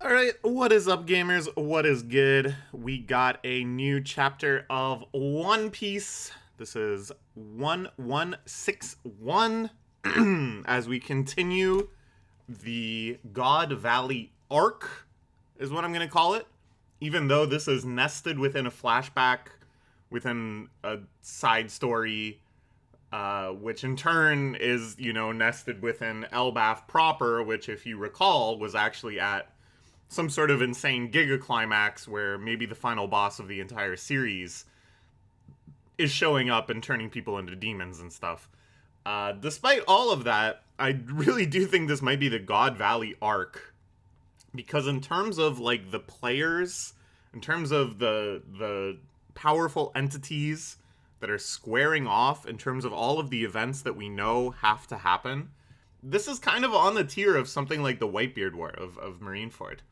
Alright, what is up, gamers? What is good? We got a new chapter of One Piece. This is 1161 as we continue the God Valley arc, is what I'm going to call it. Even though this is nested within a flashback, within a side story, which in turn is, nested within Elbaf proper, which, if you recall, was actually at some sort of insane giga climax where maybe the final boss of the entire series is showing up and turning people into demons and stuff. Despite all of that, I really do think this might be the God Valley arc, because in terms of like the players, in terms of the powerful entities that are squaring off, in terms of all of the events that we know have to happen, this is kind of on the tier of something like the Whitebeard War of Marineford.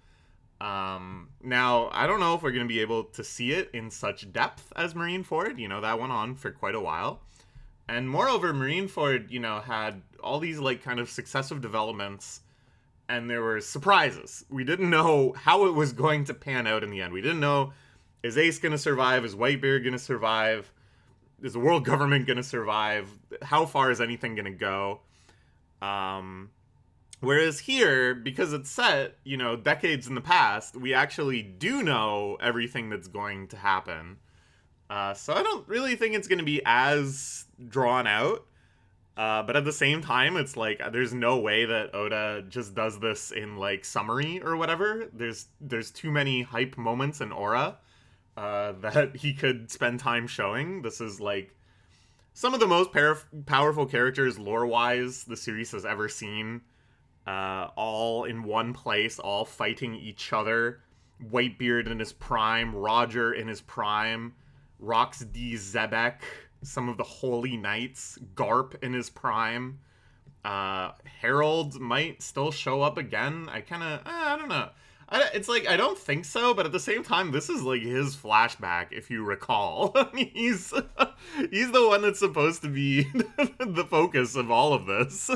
Now, I don't know if we're going to be able to see it in such depth as Marineford. That went on for quite a while. And moreover, Marineford, had all these, like, kind of successive developments, and there were surprises. We didn't know how it was going to pan out in the end. We didn't know, is Ace going to survive? Is Whitebeard going to survive? Is the world government going to survive? How far is anything going to go? Whereas here, because it's set, decades in the past, we actually do know everything that's going to happen. So I don't really think it's going to be as drawn out. But at the same time, it's like there's no way that Oda just does this in like summary or whatever. There's too many hype moments in Aura that he could spend time showing. This is like some of the most powerful characters lore-wise the series has ever seen. All in one place, all fighting each other. Whitebeard in his prime, Roger in his prime, Rox D. Zebek, some of the Holy Knights, Garp in his prime. Harold might still show up again. I don't know. It's like, I don't think so, but at the same time, this is like his flashback, if you recall. he's the one that's supposed to be the focus of all of this.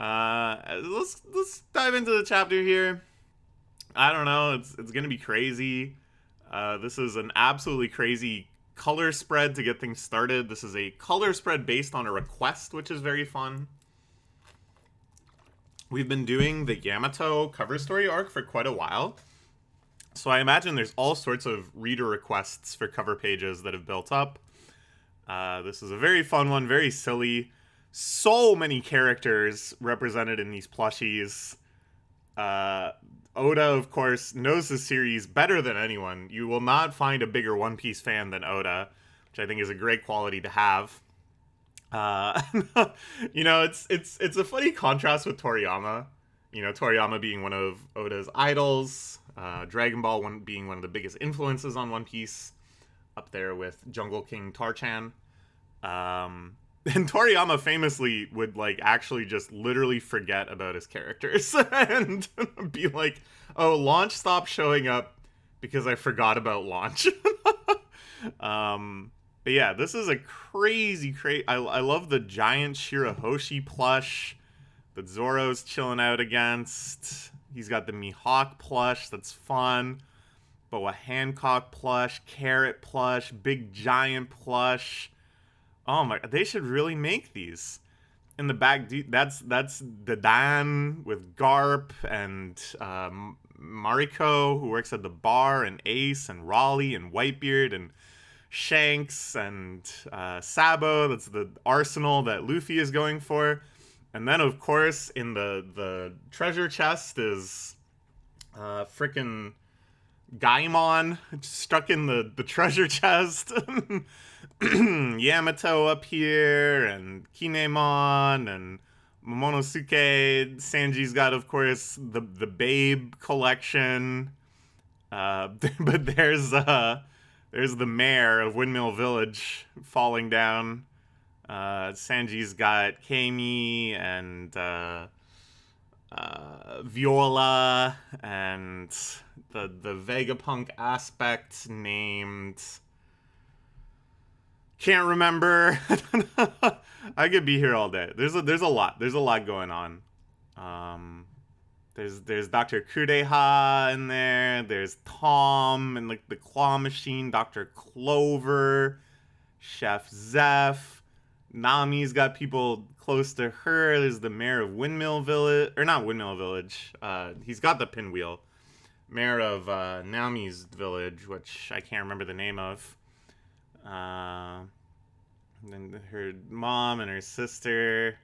Let's dive into the chapter here. I don't know. It's gonna be crazy. This is an absolutely crazy color spread to get things started. This is a color spread based on a request, which is very fun. We've been doing the Yamato cover story arc for quite a while, so I imagine there's all sorts of reader requests for cover pages that have built up. This is a very fun one, very silly. So many characters represented in these plushies. Oda, of course, knows the series better than anyone. You will not find a bigger One Piece fan than Oda, which I think is a great quality to have. Uh, it's a funny contrast with Toriyama. Toriyama being one of Oda's idols, Dragon Ball being one of the biggest influences on One Piece, up there with Jungle King Tarchan. And Toriyama famously would like actually just literally forget about his characters and be like, "Oh, Launch stopped showing up because I forgot about Launch." But yeah, this is a crazy. I love the giant Shirahoshi plush that Zoro's chilling out against. He's got the Mihawk plush that's fun. Boa Hancock plush, Carrot plush, big giant plush. Oh my! They should really make these. In the back, that's the Dan with Garp and Mariko, who works at the bar, and Ace and Raleigh and Whitebeard and Shanks and Sabo. That's the arsenal that Luffy is going for. And then, of course, in the treasure chest is frickin' Gaimon stuck in the treasure chest. Yamato up here, and Kinemon, and Momonosuke. Sanji's got, of course, the Babe collection. But there's the mayor of Windmill Village falling down. Sanji's got Kami and Viola, and the Vegapunk aspect named, can't remember. I could be here all day. There's a lot going on. There's Dr. Kureha in there. There's Tom and like the claw machine, Dr. Clover, Chef Zeph. Nami's got people close to her. There's the mayor of Windmill Village, or not Windmill Village. He's got the pinwheel. Mayor of Nami's village, which I can't remember the name of. Then her mom and her sister,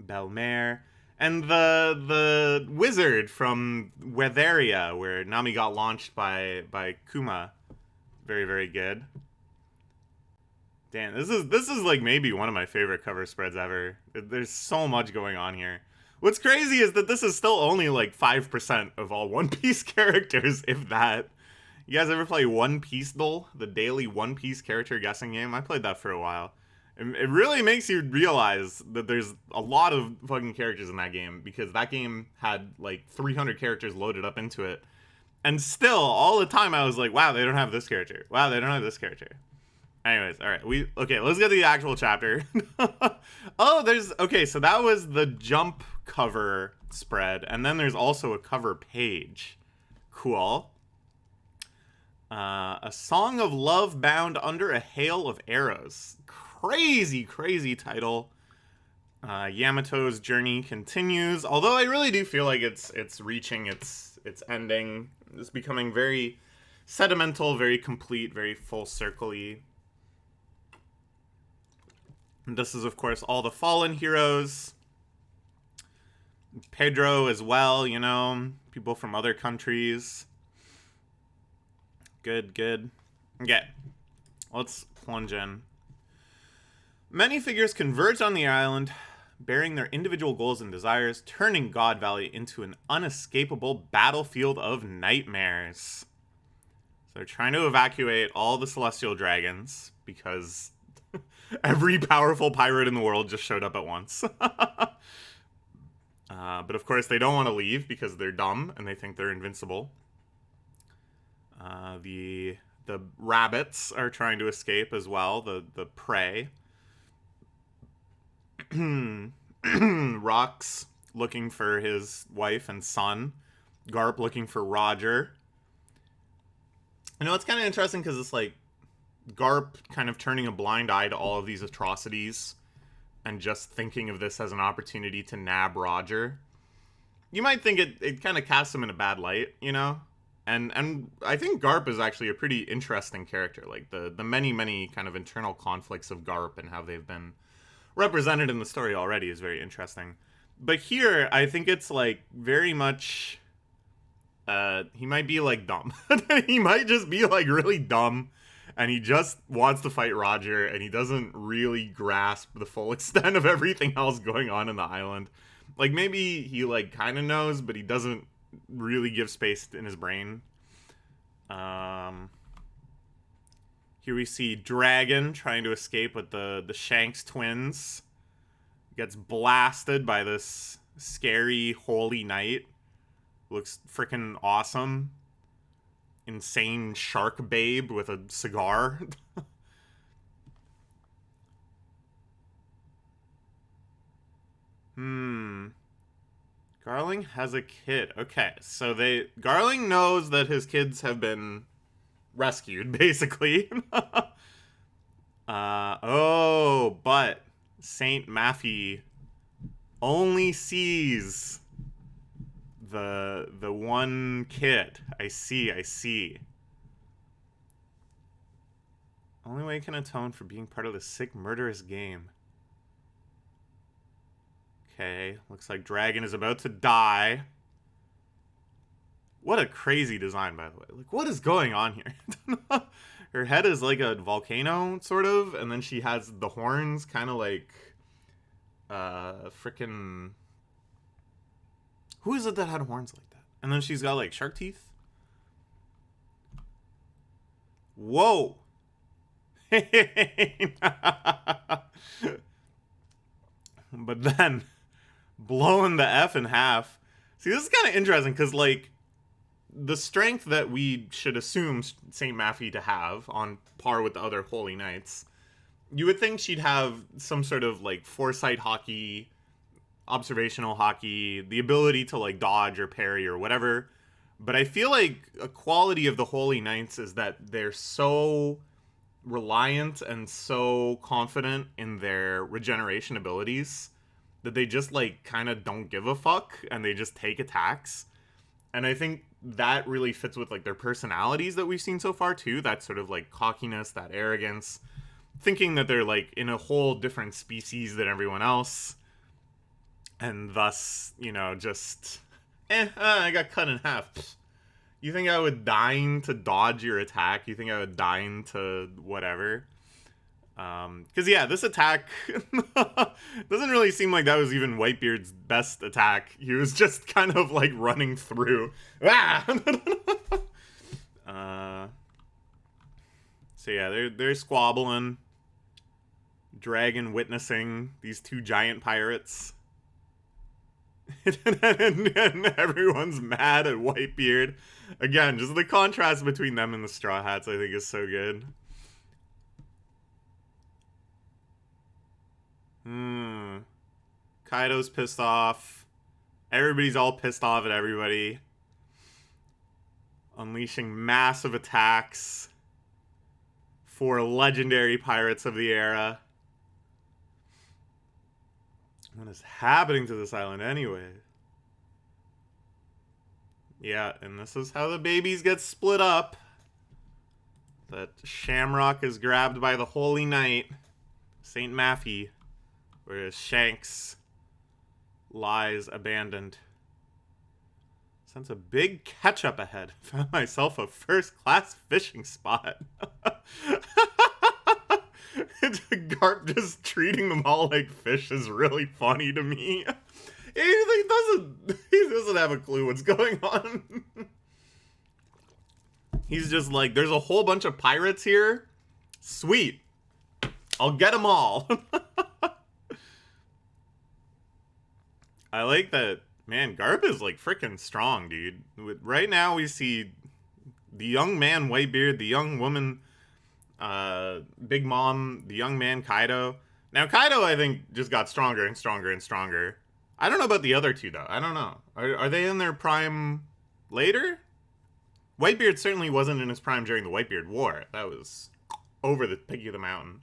Belmare, and the wizard from Weatheria, where Nami got launched by Kuma. Very, very good. Damn, this is like maybe one of my favorite cover spreads ever. There's so much going on here. What's crazy is that this is still only like 5% of all One Piece characters, if that. You guys ever play One Piece Duel, the daily One Piece character guessing game? I played that for a while. It really makes you realize that there's a lot of fucking characters in that game, because that game had like 300 characters loaded up into it. And still, all the time I was like, wow, they don't have this character. Wow, they don't have this character. Anyways, all right. Let's get to the actual chapter. Okay, so that was the Jump cover spread, and then there's also a cover page. Cool. A song of love bound under a hail of arrows. Crazy, crazy title. Yamato's journey continues, although I really do feel like it's reaching its ending. It's becoming very sentimental, very complete, very full circle-y. And this is, of course, all the fallen heroes. Pedro as well, you know, people from other countries. Good, good. Okay, let's plunge in. Many figures converge on the island, bearing their individual goals and desires, turning God Valley into an unescapable battlefield of nightmares. So they're trying to evacuate all the celestial dragons, because every powerful pirate in the world just showed up at once. But of course, they don't want to leave because they're dumb and they think they're invincible. The rabbits are trying to escape as well. The prey. Rock's looking for his wife and son. Garp looking for Roger. You know, it's kind of interesting because it's like Garp kind of turning a blind eye to all of these atrocities and just thinking of this as an opportunity to nab Roger. You might think it kind of casts him in a bad light, you know? And I think Garp is actually a pretty interesting character. Like the many, many kind of internal conflicts of Garp and how they've been represented in the story already is very interesting. But here, I think it's like very much he might be like dumb. He might just be like really dumb, and he just wants to fight Roger, and he doesn't really grasp the full extent of everything else going on in the island. Like maybe he like kind of knows, but he doesn't really give space in his brain. Here we see Dragon trying to escape with the Shanks twins. Gets blasted by this scary holy knight. Looks freaking awesome. Insane shark babe with a cigar. Garling has a kid. Okay, so Garling knows that his kids have been rescued, basically. But Saint Maffy only sees the one kid. I see. Only way he can atone for being part of the sick, murderous game. Okay, looks like Dragon is about to die. What a crazy design, by the way. Like, what is going on here? Her head is like a volcano, sort of, and then she has the horns, kind of like, frickin'... Who is it that had horns like that? And then she's got, like, shark teeth? Whoa! But then, blowing the F in half. See, this is kind of interesting, because, like, the strength that we should assume St. Maffy to have, on par with the other Holy Knights, you would think she'd have some sort of, like, foresight hockey observational hockey, the ability to like dodge or parry or whatever. But I feel like a quality of the Holy Knights is that they're so reliant and so confident in their regeneration abilities that they just like kind of don't give a fuck and they just take attacks. And I think that really fits with like their personalities that we've seen so far too. That sort of like cockiness, that arrogance, thinking that they're like in a whole different species than everyone else, and thus, you know, just I got cut in half. You think I would deign to dodge your attack? You think I would deign to whatever? Because yeah, this attack doesn't really seem like that was even Whitebeard's best attack. He was just kind of like running through. Ah! So yeah, they're squabbling. Dragon witnessing these two giant pirates. and everyone's mad at Whitebeard. Again, just the contrast between them and the Straw Hats I think is so good. Kaido's pissed off. Everybody's all pissed off at everybody. Unleashing massive attacks for legendary pirates of the era. What is happening to this island anyway? Yeah, and this is how the babies get split up. That Shamrock is grabbed by the Holy Knight, Saint Maffy, whereas Shanks lies abandoned. Sense a big catch up ahead. Found myself a first-class fishing spot. Garp just treating them all like fish is really funny to me. He doesn't have a clue what's going on. He's just like, there's a whole bunch of pirates here. Sweet. I'll get them all. I like that. Man, Garp is like freaking strong, dude. Right now we see the young man Whitebeard, the young woman Big Mom, the young man Kaido. Now Kaido, I think, just got stronger and stronger and stronger. I don't know about the other two though. I don't know. Are they in their prime later? Whitebeard certainly wasn't in his prime during the Whitebeard War. That was over the peak of the mountain.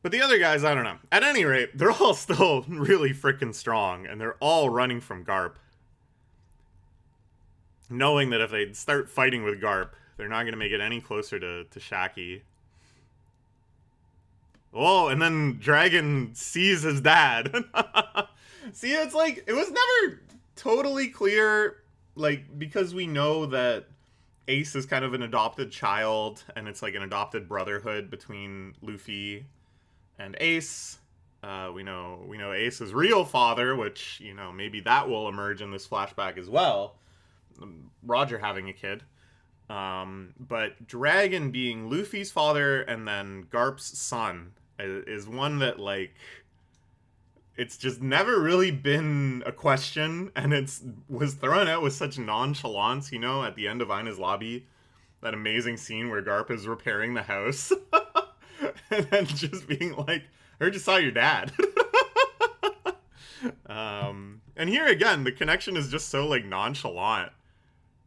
But the other guys, I don't know. At any rate, they're all still really freaking strong, and they're all running from Garp. Knowing that if they start fighting with Garp, they're not going to make it any closer to Shaki. Oh, and then Dragon sees his dad. See, it's like, it was never totally clear, like, because we know that Ace is kind of an adopted child, and it's like an adopted brotherhood between Luffy and Ace. We know Ace's real father, which, you know, maybe that will emerge in this flashback as well. Roger having a kid. But Dragon being Luffy's father and then Garp's son is one that, like, it's just never really been a question, and was thrown out with such nonchalance, you know, at the end of Ina's Lobby. That amazing scene where Garp is repairing the house. And then just being like, I heard you saw your dad. And here again, the connection is just so, like, nonchalant.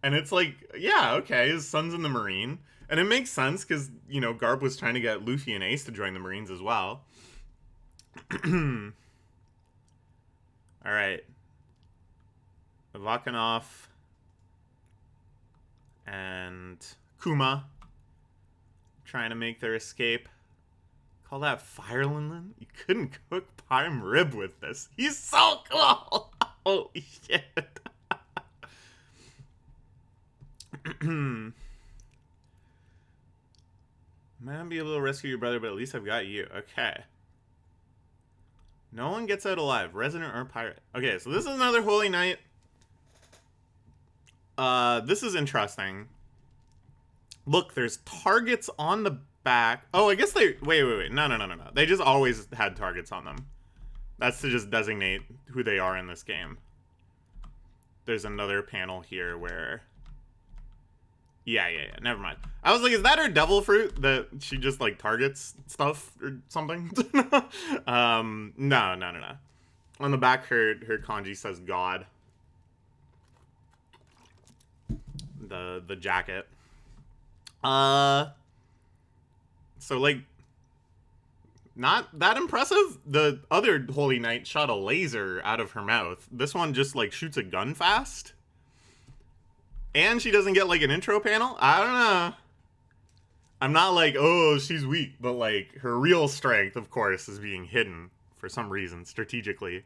And it's like, yeah, okay, his son's in the Marine. And it makes sense because, you know, Garp was trying to get Luffy and Ace to join the Marines as well. Alright. Vakanov and Kuma trying to make their escape. Call that Fireland? You couldn't cook prime rib with this. He's so cool! Holy shit. Might not be able to rescue your brother, but at least I've got you. Okay. No one gets out alive, resident or pirate. Okay, so this is another Holy Knight. This is interesting. Look, there's targets on the back. Oh, I guess they... Wait. No. They just always had targets on them. That's to just designate who they are in this game. There's another panel here where... Yeah. Never mind. I was like, is that her devil fruit that she just, like, targets stuff or something? No. On the back, her kanji says God. The jacket. So like, not that impressive. The other Holy Knight shot a laser out of her mouth. This one just like shoots a gun fast. And she doesn't get like an intro panel. I don't know. I'm not like, oh, she's weak, but like her real strength, of course, is being hidden for some reason strategically.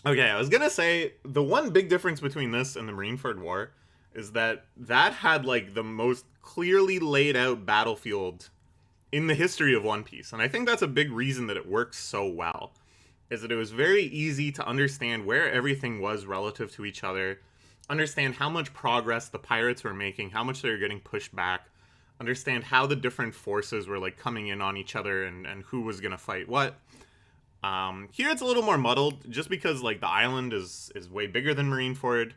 Okay, I was gonna say the one big difference between this and the Marineford War is that had like the most clearly laid out battlefield in the history of One Piece. And I think that's a big reason that it works so well, is that it was very easy to understand where everything was relative to each other, understand how much progress the pirates were making, how much they were getting pushed back, understand how the different forces were like coming in on each other and who was gonna fight what. Here it's a little more muddled, just because like the island is way bigger than Marineford,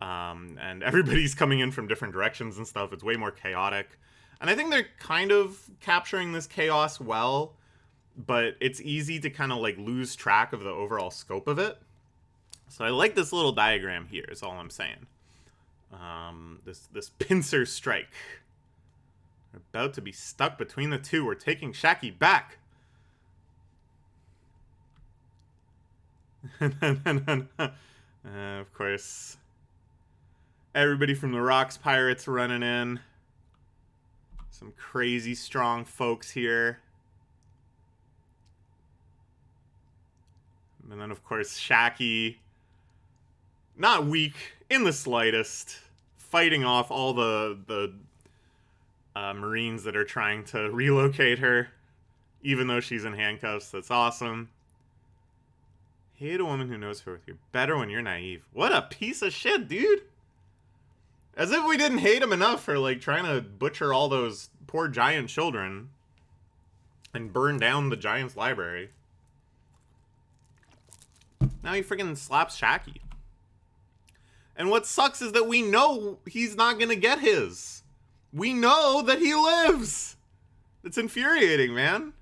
and everybody's coming in from different directions and stuff. It's way more chaotic, and I think they're kind of capturing this chaos well, but it's easy to kind of like lose track of the overall scope of it. So I like this little diagram here, is all I'm saying. This pincer strike. We're about to be stuck between the two. We're taking Shaki back. Of course, everybody from the Rocks Pirates running in. Some crazy strong folks here. And then, of course, Shaki, not weak in the slightest, fighting off all the Marines that are trying to relocate her, even though she's in handcuffs. That's awesome. Hate a woman who knows her with you. Better when you're naive. What a piece of shit, dude. As if we didn't hate him enough for, like, trying to butcher all those poor giant children and burn down the Giant's library. Now he freaking slaps Shaki. And what sucks is that we know he's not gonna get his. We know that he lives. It's infuriating, man.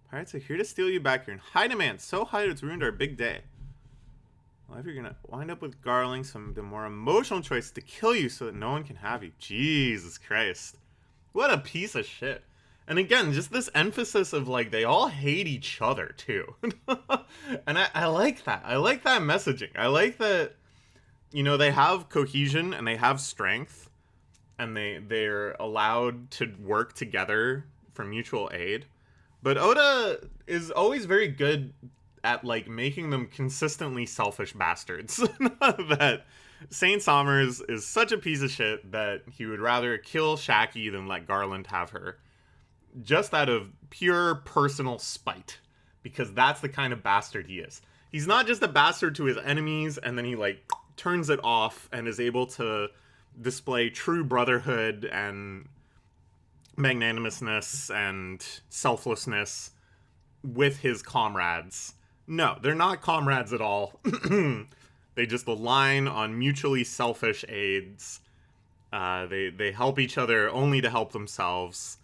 Pirates are here to steal you back here and hide a man so high it's ruined our big day. Well, if you're gonna wind up with Garling, some of the more emotional choice to kill you so that no one can have you. Jesus Christ. What a piece of shit. And again, just this emphasis of like they all hate each other too. And I like that. I like that messaging. I like that, you know, they have cohesion and they have strength and they're allowed to work together for mutual aid. But Oda is always very good at like making them consistently selfish bastards. That Saint Somers is such a piece of shit that he would rather kill Shaki than let Garland have her. Just out of pure personal spite. Because that's the kind of bastard he is. He's not just a bastard to his enemies and then he like turns it off and is able to display true brotherhood and magnanimousness and selflessness with his comrades. No, they're not comrades at all. They just align on mutually selfish aids. They help each other only to help themselves.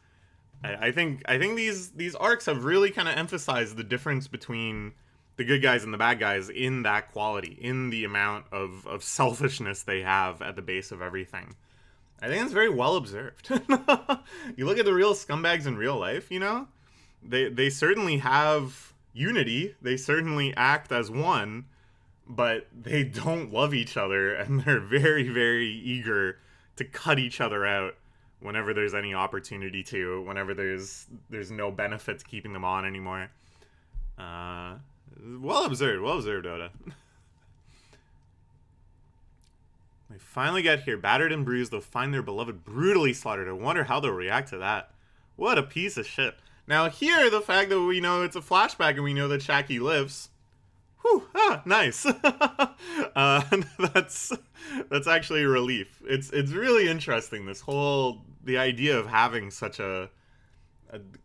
I think these arcs have really kind of emphasized the difference between the good guys and the bad guys in that quality, in the amount of selfishness they have at the base of everything. I think it's very well observed. You look at the real scumbags in real life, you know? They certainly have unity. They certainly act as one, but they don't love each other, and they're very, very eager to cut each other out whenever there's any opportunity to, whenever there's no benefit to keeping them on anymore. Well observed, Oda. They finally get here, battered and bruised. They'll find their beloved brutally slaughtered. I wonder how they'll react to that. What a piece of shit. Now here, the fact that we know it's a flashback and we know that Shaki lives. Whew, nice. That's actually a relief. It's really interesting, this whole, the idea of having such a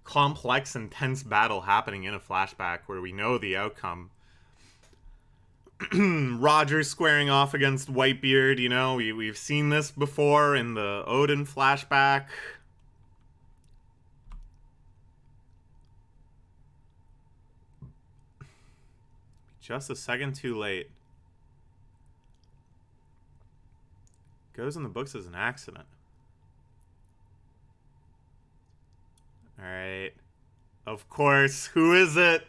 complex, intense battle happening in a flashback where we know the outcome. Roger squaring off against Whitebeard, you know, we've seen this before in the Odin flashback. Just a second too late. Goes in the books as an accident. Alright. Of course. Who is it?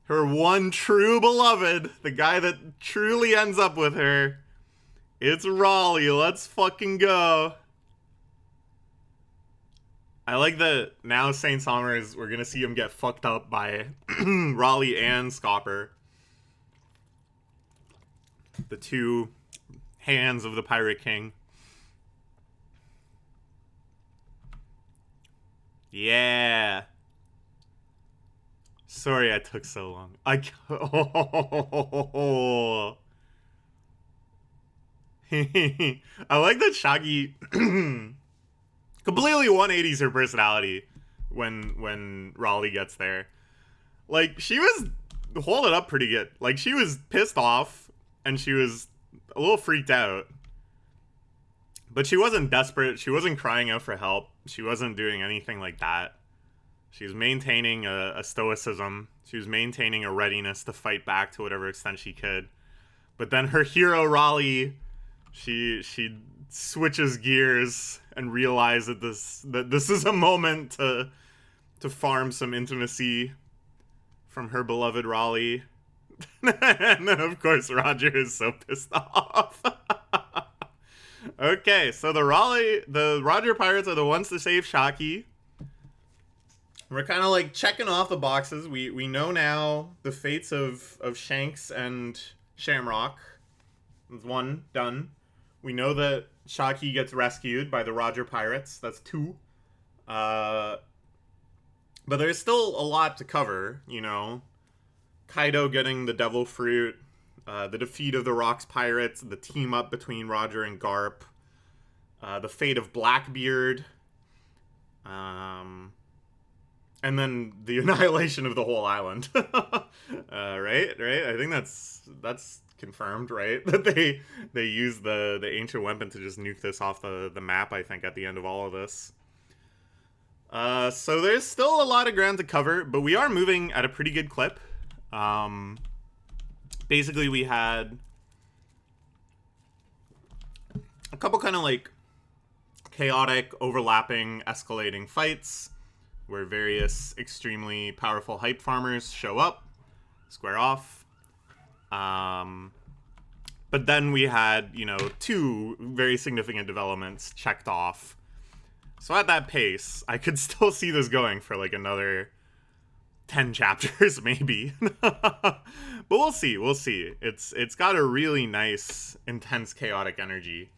Her one true beloved. The guy that truly ends up with her. It's Raleigh. Let's fucking go. I like that now Saint Somers, we're gonna see him get fucked up by Raleigh and Scopper. The two hands of the Pirate King. Yeah. Sorry I took so long. Oh. I like that Shaggy completely 180s her personality when Raleigh gets there. Like, she was holding up pretty good. Like, she was pissed off and she was a little freaked out. But she wasn't desperate. She wasn't crying out for help. She wasn't doing anything like that. She was maintaining a stoicism. She was maintaining a readiness to fight back to whatever extent she could. But then her hero, Raleigh, she switches gears and realizes that this is a moment to farm some intimacy from her beloved Raleigh. And then, of course, Roger is so pissed off. Okay, so the Roger Pirates are the ones to save Shaki. We're kind of like checking off the boxes. We know now the fates of Shanks and Shamrock. That's one, done. We know that Shaki gets rescued by the Roger Pirates. That's two. But there's still a lot to cover, you know. Kaido getting the Devil Fruit, the defeat of the Rocks Pirates, the team up between Roger and Garp, the fate of Blackbeard, and then the annihilation of the whole island. Right? I think that's confirmed, right? That they use the ancient weapon to just nuke this off the map, I think, at the end of all of this. So there's still a lot of ground to cover, but we are moving at a pretty good clip. Basically, we had a couple kind of like chaotic, overlapping, escalating fights where various extremely powerful hype farmers show up, square off. But then we had, you know, two very significant developments checked off. So at that pace, I could still see this going for like another 10 chapters, maybe. But we'll see. It's got a really nice, intense, chaotic energy.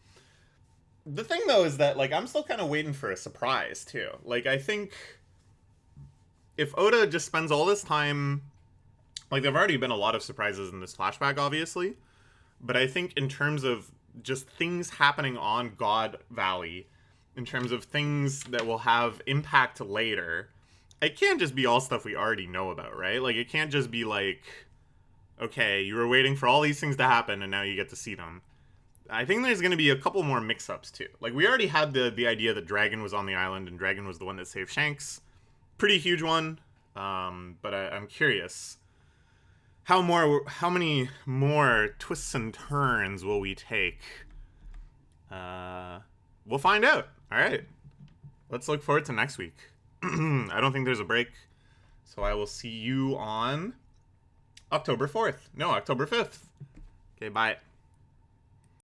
The thing, though, is that, like, I'm still kind of waiting for a surprise, too. Like, I think if Oda just spends all this time... Like, there have already been a lot of surprises in this flashback, obviously. But I think in terms of just things happening on God Valley, in terms of things that will have impact later, it can't just be all stuff we already know about, right? Like, it can't just be like, okay, you were waiting for all these things to happen and now you get to see them. I think there's going to be a couple more mix-ups, too. Like, we already had the idea that Dragon was on the island and Dragon was the one that saved Shanks. Pretty huge one, but I'm curious. How many more twists and turns will we take? We'll find out. All right. Let's look forward to next week. I don't think there's a break. So I will see you on October 4th. No, October 5th. Okay, bye.